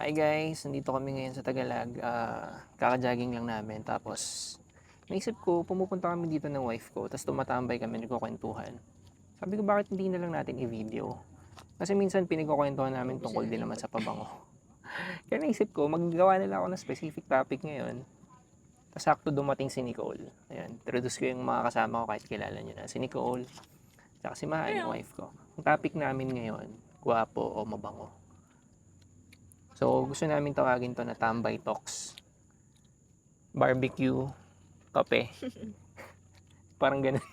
Hi guys, nandito kami ngayon sa Tagalag. Kaka-jogging lang namin. Tapos, naisip ko, pumupunta kami dito ng wife ko. Tapos tumatambay kami, nagkukwentuhan. Sabi ko, bakit hindi na lang natin i-video? Kasi minsan pinagkukwentuhan namin tungkol din naman sa pabango. Kaya naisip ko, maggawa nila ako ng specific topic ngayon. Tapos sakto dumating si Nicole. Ayan, introduce ko yung mga kasama ko kahit kilala nyo na. Si Nicole, tsaka si Mahal, yung wife ko. Ang topic namin ngayon, gwapo o mabango. So, gusto namin tawagin to na Tambay Talks. Barbecue, kape. Parang ganun.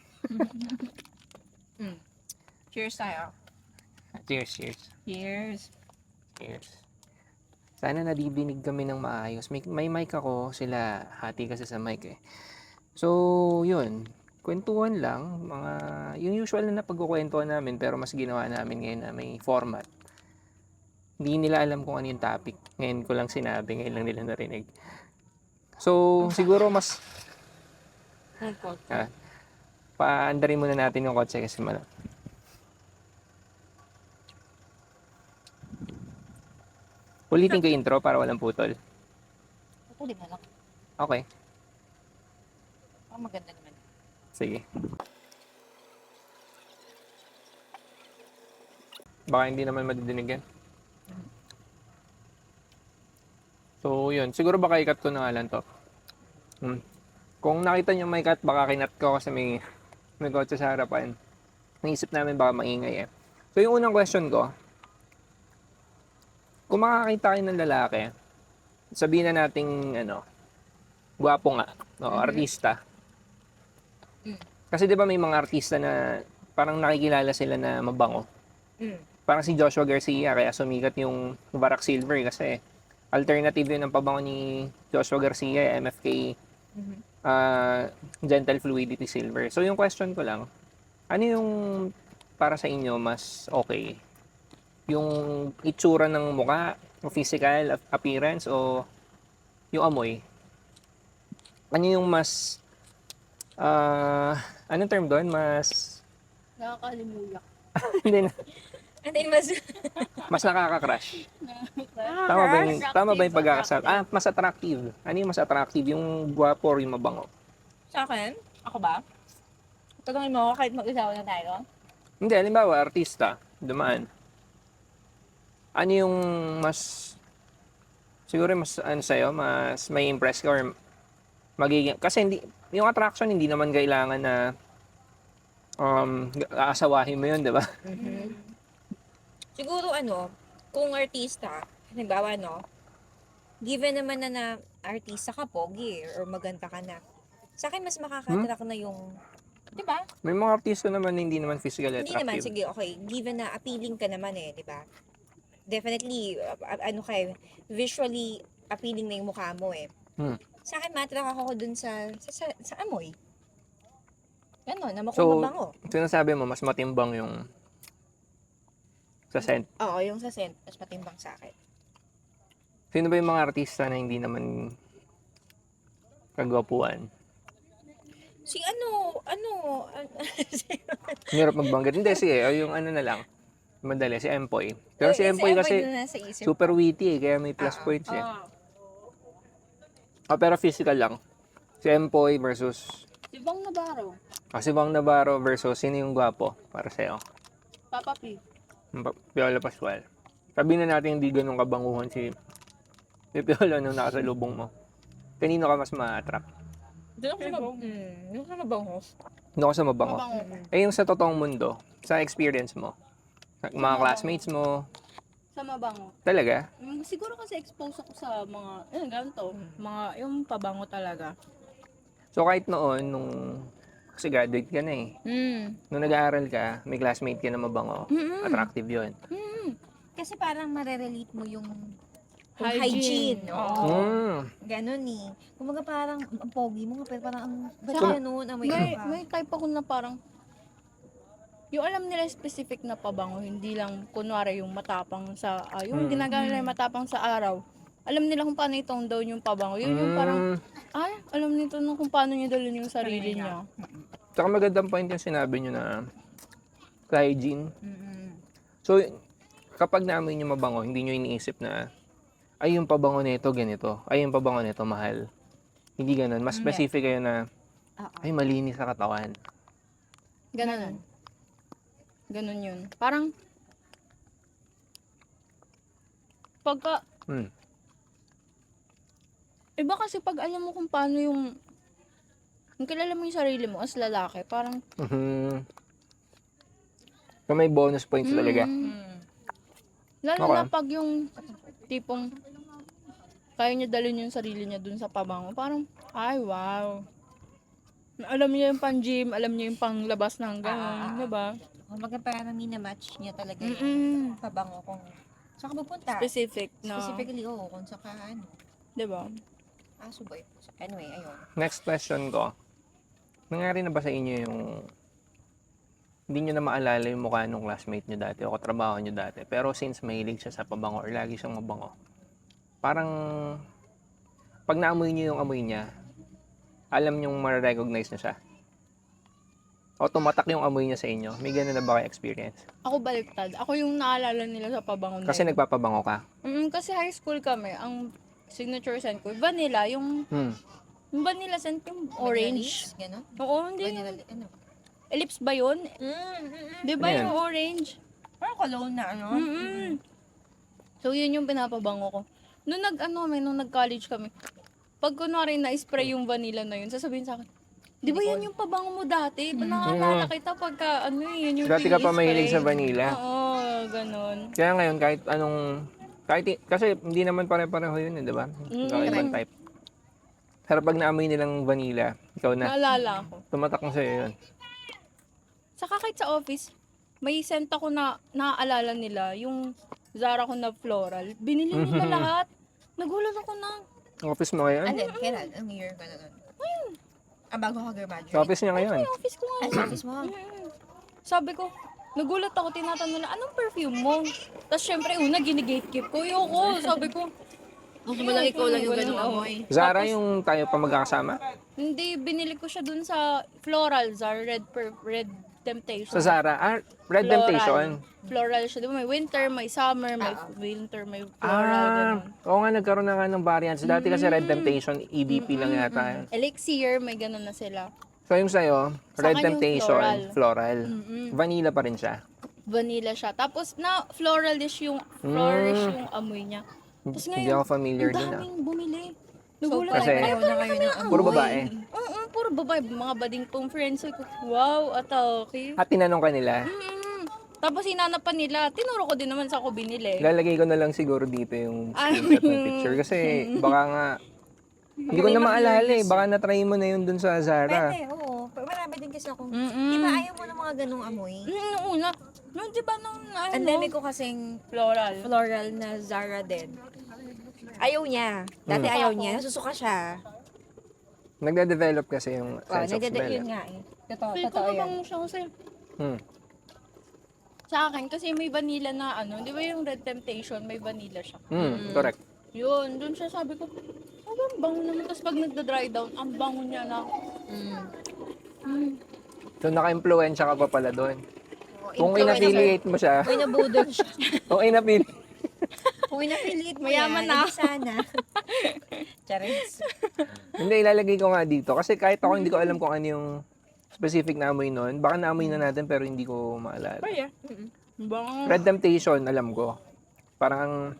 Cheers tayo. Cheers, cheers. Cheers. Cheers. Sana nadidinig kami ng maayos. May mic ako, sila hati kasi sa mic eh. So, yun. Kwentuhan lang. Yung usual na napagkukwentuhan namin pero mas ginawa namin ngayon na may format. Hindi nila alam kung ano yung topic. Ngayon ko lang sinabi, ngayon lang nila narinig. So, siguro mas paandarin muna natin yung kotse kasi ulitin ko yung intro para walang putol. Patuloy na lang. Okay, Maganda naman. sige. Baka hindi naman madidinig yan. So, yun. Siguro baka ikat ko na nga lang to. Kung nakita nyo may cut, baka kinat ko kasi may kotse sa harapan. Naisip namin baka maingay eh. So, yung unang question ko, kung makakita kayo ng lalaki, sabihin na nating, gwapo nga, artista. Kasi di ba may mga artista na parang nakikilala sila na mabango. Parang si Joshua Garcia, kaya sumikat yung Barak Silver kasi alternative yun ng pabango ni Joshua Garcia, MFK, Gentle Fluidity Silver. So yung question ko lang, ano yung para sa inyo mas okay? Yung itsura ng mukha, yung physical appearance, o yung amoy? Ano yung mas, anong term doon? Mas, Nakakalimuyak. hindi na, And then mas... mas nakaka-crush. Tama ba yung pagkakasabi? Mas attractive. Ano yung mas attractive? Yung gwapo or yung mabango? Sa akin? Ako ba? Tanungin mo ako kahit mag-isawa na tayo? Hindi, halimbawa, artista, dumaan. Ano yung mas, siguro mas, sa'yo, mas may impress ka or magiging, kasi hindi, yung attraction hindi naman kailangan na, aasawahin mo yun, di ba? Siguro kung artista, halimbawa given naman na artista ka, pogi, or maganda ka na. Sa akin, mas makaka-attract na yung, di ba? May mga artista naman na hindi naman physically Hindi naman, attractive. sige, okay. Given na appealing ka naman di ba? Definitely, visually appealing na yung mukha mo Sa akin, matrak ako dun sa amoy. Ganon, na So, mabango. sinasabi mo, mas matimbang yung sa scent. Oo, yung sa scent, mas matimbang sa akin. Sino ba yung mga artista na hindi naman kagwapuan? Si Hirap magbanggit. Hindi, sige, yung na lang. Madali, si Empoy. Pero si Empoy kasi super witty kaya may plus points pero physical lang. Si Empoy versus... Si Bang Navarro. Si Bang Navarro versus sino yung gwapo para sa'yo? Papa P. Piolo Pascual. Sabihin na natin hindi ganun kabanguhan si Piolo nung nakasalubong mo. Kanino ka mas ma-attract? Yung sa mabango. Hindi ako sa mabango. Yung sa totoong mundo, sa experience mo, mga classmates mo, Sa mabango. talaga? Siguro kasi expose ako sa mga, ganito, mga, yung pabango talaga. So kahit noon, kasi graduate ka na eh. Nung nag-aaral ka, may classmate ka na mabango. Attractive yun. Kasi parang marerelate mo yung Hygiene. hygiene. Oo. Ganon Kumbaga parang ang pogi mo, pero parang ang ba't ganun? May type ako na parang, yung alam nila specific na pabango, hindi lang kunwari yung matapang sa, yung ginagawa nila yung matapang sa araw. Alam nila kung paano itong daw yung pabango. Yun yung parang, alam nito kung paano niya dalhin yung sarili niya. Saka magandang point yung sinabi nyo na sa hygiene. So, kapag naamoy nyo mabango, hindi nyo iniisip na ay yung pabango nito ganito, ay yung pabango nito mahal. Hindi ganun. Mas Hindi. specific kayo na, Oo. ay malinis sa katawan. Ganun. Ganun yun. Parang, pagka, Hmm. iba kasi pag alam mo kung paano yung kilala mo yung sarili mo as lalaki, parang, Mhm. So, may bonus points talaga. lalo Okay. na pag yung tipong, kaya niya dalhin yung sarili niya dun sa pabango, parang, ay wow. Alam niya yung pang-gym, alam niya yung panglabas ng gano'n, diba? Kumbaga parang mina-match niya talaga Mm-mm. yung pabango kung saan ka pupunta. Specific na, Specifically, oo, kung saan ka, ano. diba? Suboy. Anyway, ayun. Next question ko. Nangyari na ba sa inyo yung hindi nyo na maalala yung mukha nung classmate nyo dati o katrabaho nyo dati, pero since mahilig siya sa pabango or lagi siyang mabango, parang pag naamoy nyo yung amoy niya, alam nyong ma-recognize na siya. O tumatak yung amoy niya sa inyo. May ganun na ba kayo experience? Ako baliktad. Ako yung naalala nila sa pabango na Kasi yun. nagpapabango ka. Kasi high school kami, ang signature scent ko, vanilla, yung vanilla scent, yung orange. Gano'n? Oo, hindi. Vanilla, ano? Ellipse ba yun? Di ba Ano yan? yung orange? Parang cologne na, ano? So, yun yung pinapabango ko. Nung nung nag-college kami, pag kunwari na-spray yung vanilla na yun, sasabihin sa akin, di ba yan yung pabango mo dati? Nakakala kita pagka, yun yung Dati ka pa pini-spray. mahilig sa vanilla. Oo, ganun. Kaya ngayon, kasi hindi naman pare-pareho yun, di ba? Ibang type. Pero pag naamoy nilang vanilla, ikaw na. Naalala ko. Tumatak na sa'yo yun. Saka kahit sa office, may scent ako na naaalala nila, yung Zara ko na floral. Binili nila lahat. Nagulat ako na. Office mo ngayon? Alin? Kailan? Ang year ka na nun? Bago ka graduate? Sa office niya ngayon. Yung office ko nga. Sa office mo? Sabi ko, nagulat ako, tinatanong nila, anong perfume mo? Tapos syempre, una, ginigatekeep ko. Yoko, sabi ko. Gusto mo lang ikaw lang yung ganung amoy. Zara yung tayo pa magkakasama? Hindi, binili ko siya dun sa floral, Zara, Red Temptation. Sa Zara? Red Floral. Temptation. Floral siya. Diba? May winter, may summer, may winter, may floral. Ganun. Oo nga, nagkaroon na nga ng variants. Dati kasi Red Temptation, EDP lang yata yun. Elixir, may ganun na sila. So yung sa'yo, Saka Red yung Temptation, floral. Mm-mm. Vanilla pa rin siya. Vanilla siya. Tapos na floralish yung amoy niya. Tapos Hindi ngayon, ako familiar ang dun daming bumili. So, Nagulat Kasi- ako. ayaw na kayo ng amoy. Puro babae. Puro babae. Mga bading kong friends ko. Wow, okay. At tinanong ka nila, Tapos hinanap pa nila. Tinuro ko din naman sa ako binili. lalagay ko na lang siguro dito yung Ay. screenshot ng picture. Kasi baka nga, hindi ko na maalala eh. Baka na-try mo na yun dun sa Zara. Pwede, oo. Marami din kasi akong... Mm-mm. Di ba ayaw mo ng mga ganung amoy? Nung una, nung di ba nung Ang dami ko kasing floral. floral na Zara din. Ayaw niya. Dati ayaw niya. Nasusuka siya. Nagde-develop kasi yung sense of smell. Yun nga eh. Totoo, Feel ko totoo yan. mabango siya kasi. Hmm. Sa akin, kasi may vanilla na di ba yung Red Temptation, may vanilla siya. Correct. Yun, dun siya sabi ko, ang bango naman. Tapos pag nagda-dry down, ang bango niya na. So naka-impluensya ka pa pala doon. Kung Influencer. in-affiliate mo siya, Kung nabudol siya. kung in-affiliate, Kung in-affiliate mo Mayaman yan, na. edi sana. Charis. hindi, ilalagay ko nga dito. Kasi kahit ako hindi ko alam kung ano yung specific na amoy nun. Baka naamoy na natin pero hindi ko maalala. Kaya, bango. Red Temptation, alam ko. Parang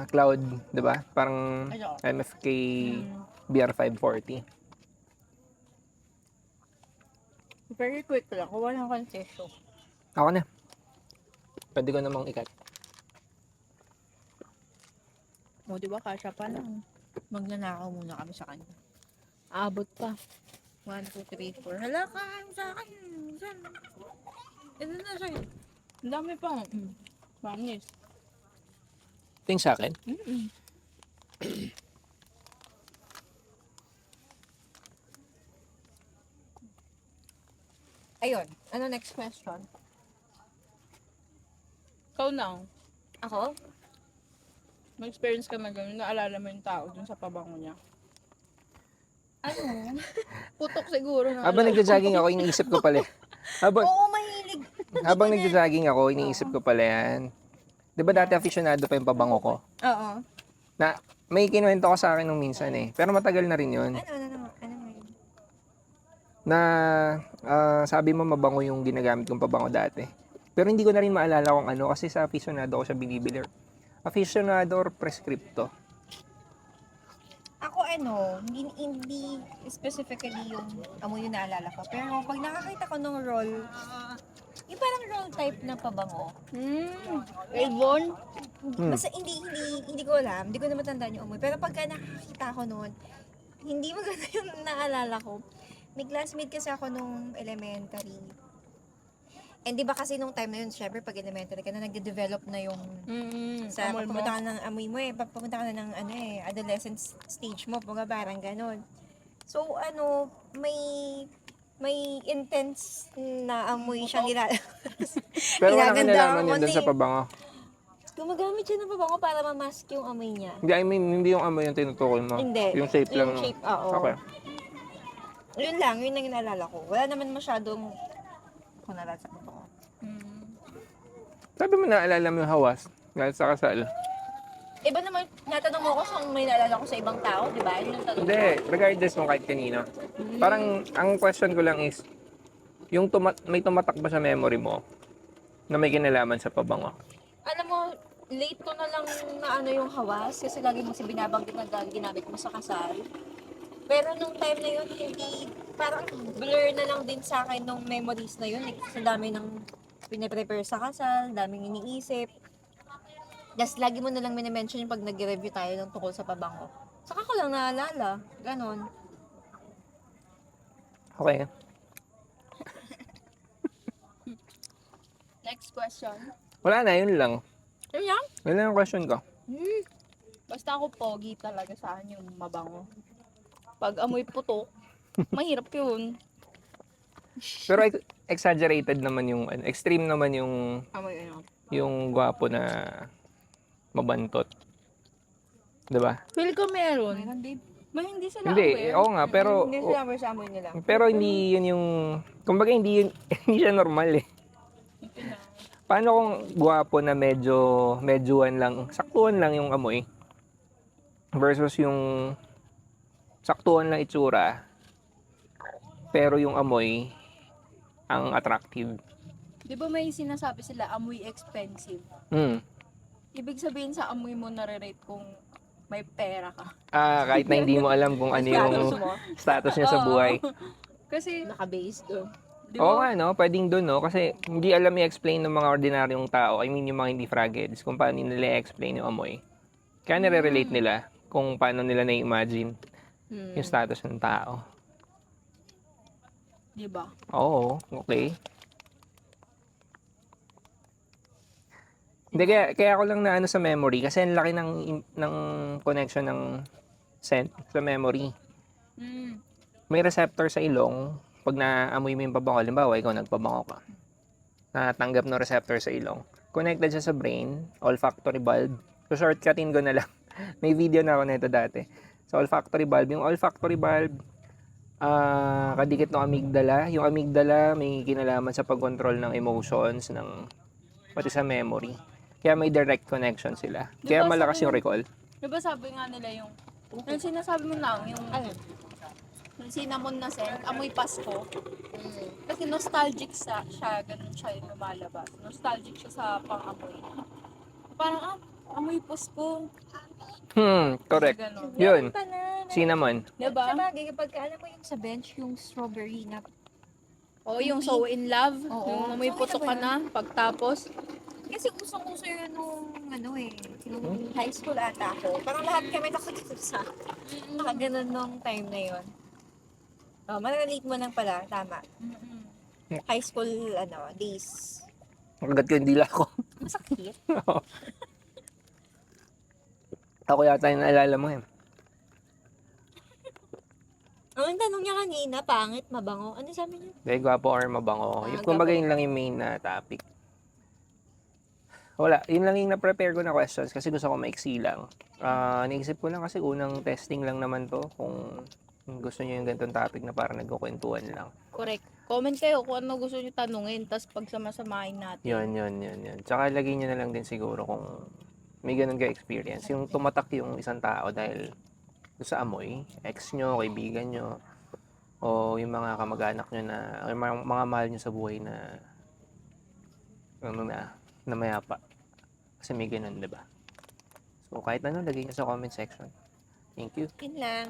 cloud, di ba? Parang Ayun. MFK BR540. Very quick lang, kung walang concession. Ako na. Pwede ko namang ikat. O, di ba, kasha pa lang. Magnanakaw muna kami sa kanya. Aabot pa. 1, 2, 3, 4. Hala ka, sa akin. Saan? Ito na sa'yo. Ang dami pa. Manis. Tingin sa akin. Ayun. Ano next question? Ikaw na. Ako? May experience ka na gano'n, naalala mo yung tao dun sa pabango niya. Ano? Putok siguro na. Habang nagja-jogging ako, iniisip ko pala. Habang, Oo, mahilig. habang nagja-jogging ako, iniisip ko pala yan. Di ba dati aficionado pa yung pabango ko? Oo. Na may kinuwento ko sa akin nung minsan eh. Pero matagal na rin yun. Ano mo yun? Na sabi mo mabango yung ginagamit kong pabango dati. Pero hindi ko na rin maalala kung ano kasi sa aficionado ko siya binibili. Aficionado or prescripto? Ako hindi specifically yung amoy yung naalala ko. Pero pag nakakita ko ng roll, yung parang roll type na pabango. Elbon? Basta hindi ko alam, hindi ko na matandaan yung amoy. Pero pagka nakakita ko noon, hindi maganda yung naalala ko. May classmate kasi ako nung elementary. And di ba kasi nung time na yun, syempre pag elementary ka na, nagde-develop na yung sa Amoy mo. pumunta ka ng amoy mo eh, pumunta ka na ng adolescent stage mo, mga parang ganun. So may intense na amoy siyang nilalabas. Pero walang Ginaganda kinalaman mo yun dun na sa eh. pabango. Gumagamit siya ng pabango para mamask yung amoy niya. Hindi, I mean, hindi yung amoy yung tinutukoy mo. Hindi. Yung shape lang. Yung no? shape, oo. Okay. Yun lang yung naalala ko. Wala naman masyadong kung naalala sa ko. Sabi mo naalala mo yung hawas. Dahil sa kasal. Iba naman, natanong mo ko kung may naalala ko sa ibang tao, di ba? Yun yung tanong Hindi, regardless mo kahit kanino. Parang, ang question ko lang is, yung may tumatak ba sa memory mo na may kinalaman sa pabango? Alam mo, late ko na lang na yung hawas kasi lagi mo si binabanggit na ginamit mo sa kasal. Pero nung time na yun, hindi, parang blur na lang din sa akin nung memories na yun. Like, sa dami ng pinaprepare sa kasal, daming iniisip. Just lagi mo na lang minimension yung pag nag-review tayo ng tungkol sa pabango. Saka ko lang naalala. Ganon. Okay. Next question. Wala na, yun lang. Yun yan? Yun lang ang question ko. Basta ako pogi talaga sa akin yung mabango. Pag amoy putok, mahirap yun. Pero exaggerated naman yung, extreme naman yung, Amoy ano. yung gwapo na mabantot. Diba? Feel ko meron. Meron, babe. Hindi sila Hindi, aware. oo nga, pero, Hindi sila aware sa amoy nila. pero hindi yun yung, kumbaga hindi yun, hindi siya normal eh. Paano kung gwapo na medyoan lang, saktuan lang yung amoy versus yung saktuan lang itsura pero yung amoy ang attractive. Di ba may sinasabi sila, amoy expensive? Ibig sabihin sa amoy mo nare-rate kung may pera ka. Kahit na hindi mo alam kung ano yung status niya sa buhay. Kasi, Naka-base doon. di Oo ba, nga, no? Pwedeng doon, no? Kasi hindi alam i-explain ng mga ordinaryong tao, I mean, yung mga hindi frageds, kung paano nila i-explain yung amoy. Kaya nare-relate nila kung paano nila na-imagine yung status ng tao. di ba? Oo, okay. Hindi, kaya ako lang na ano sa memory, kasi ang laki ng connection ng scent sa memory. May receptor sa ilong, pag naamoy mo yung pabango, halimbawa, ikaw nagpabango ka, natanggap ng receptor sa ilong, connected siya sa brain, olfactory bulb. So, shortcutin ko na lang. May video na ako nito dati. So, olfactory bulb. Yung olfactory bulb, kadikit ng amygdala. Yung amygdala, may kinalaman sa pag-control ng emotions, pati sa memory. Kaya may direct connection sila. Kaya Diba, malakas sabi yung mo- recall. Di ba sabi nga nila yung sinasabi mo lang, yung cinnamon na scent, amoy Pasko. Kasi nostalgic siya, ganun siya yung lumalabas. Nostalgic siya sa pang-amoy. Parang, amoy Pasko. Correct. Ganun. Yun, Pala, cinnamon. Diba? Sa bagay, kapag alam mo yung sa bench, yung strawberry na O, yung so in love, Oo. yung amoy So, putok ka na, pagtapos. kasi usong-uso yun nung nung high school ata ako. Parang lahat kami nakaganon nung time na yun. Oh, marelate mo lang pala, tama. High school, days. Agad ko yung dila ko. Masakit. Ako yata yung naalala mo eh. Ang tanong niya kanina, pangit, mabango. Ano sabi niya? Dahil gwapo or mabango. Yung, gwapo. kumbaga yun lang yung main na topic. Wala, yun lang yung na-prepare ko na questions kasi gusto ko maiksi lang. Naisip ko lang kasi unang testing lang naman to kung gusto niyo yung ganitong topic na parang nagkukwentuhan lang. Correct. Comment kayo kung ano gusto nyo tanungin, tapos pagsamasamahin natin. Yun. Tsaka lagay nyo na lang din siguro kung may ganun ka experience. Yung tumatak yung isang tao dahil sa amoy, ex nyo, kaibigan nyo, o yung mga kamag-anak nyo na, o yung mga mahal nyo sa buhay na, na mayapa. Kasi may ganun, diba? So, kahit ano, lagay nyo sa comment section. Thank you. Yun lang.